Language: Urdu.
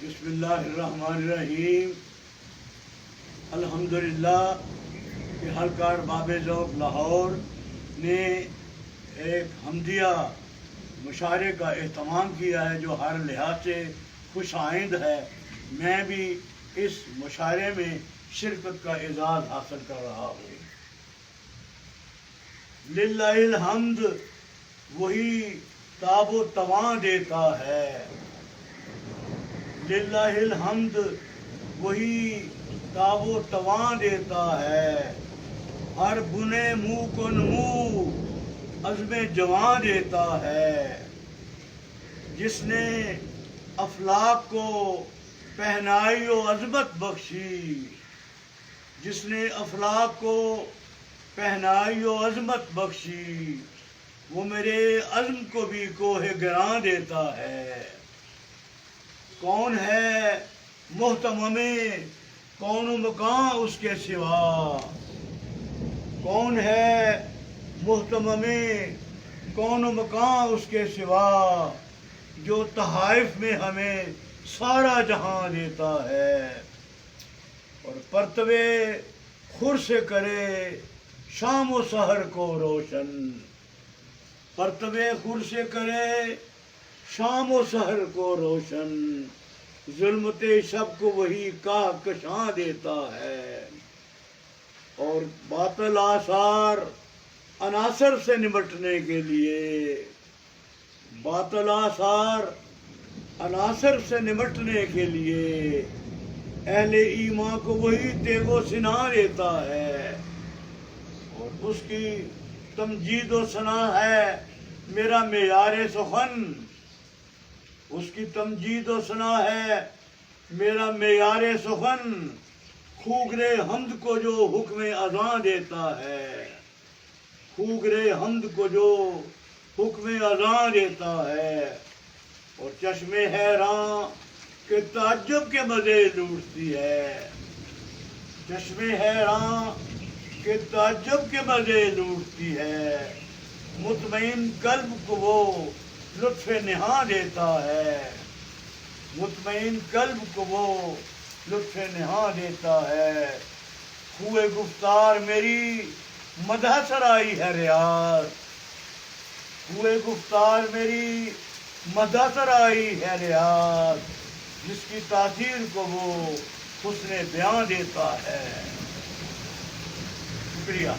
بسم اللہ الرحمن الرحیم. الحمدللہ کہ حلقہ ارباب ذوق لاہور نے ایک حمدیہ مشاعرے کا اہتمام کیا ہے جو ہر لحاظ سے خوش آئند ہے. میں بھی اس مشاعرے میں شرکت کا اعزاز حاصل کر رہا ہوں. للہ الحمد، وہی تاب و تواں دیتا ہے. للہ الحمد، وہی تاب و تواں دیتا ہے. ہر بنے منہ کو نمو عزم جواں دیتا ہے. جس نے افلاک کو پہنائی و عظمت بخشی، جس نے افلاک کو پہنائی و عظمت بخشی، وہ میرے عزم کو بھی کوہ گراں دیتا ہے. کون ہے محتمم کون و مکان اس کے سوا؟ کون ہے محتمم کون و مکان اس کے سوا؟ جو تحائف میں ہمیں سارا جہاں دیتا ہے. اور پرتوے خور سے کرے شام و سحر کو روشن. پرتوے خور سے کرے شام و سحر کو روشن. ظلمت شب کو وہی کہکشاں دیتا ہے. اور باطل آثار عناصر سے نمٹنے کے لیے، باطل آثار عناصر سے نمٹنے کے لیے اہل ایمان کو وہی تیغ و سنا دیتا ہے. اور اس کی تمجید و ثنا ہے میرا معیار سخن. اس کی تمجید و ثنا ہے میرا معیار سخن. خوگرے حمد کو جو حکم اذاں دیتا ہے، خوگرے حمد کو جو حکم اذاں دیتا ہے. اور چشم حیراں کہ تعجب کے مزے لوٹتی ہے. چشم حیراں کہ تعجب کے مزے لوٹتی ہے. مطمئن قلب کو وہ لطف نہاں دیتا ہے. مطمئن قلب کو وہ لطف نہاں دیتا ہے. خوئے گفتار میری مدح سرائی ہے ریاض. خوئے گفتار میری مدح سرائی ہے ریاض. جس کی تاثیر کو وہ حسن بیاں دیتا ہے. شکریہ.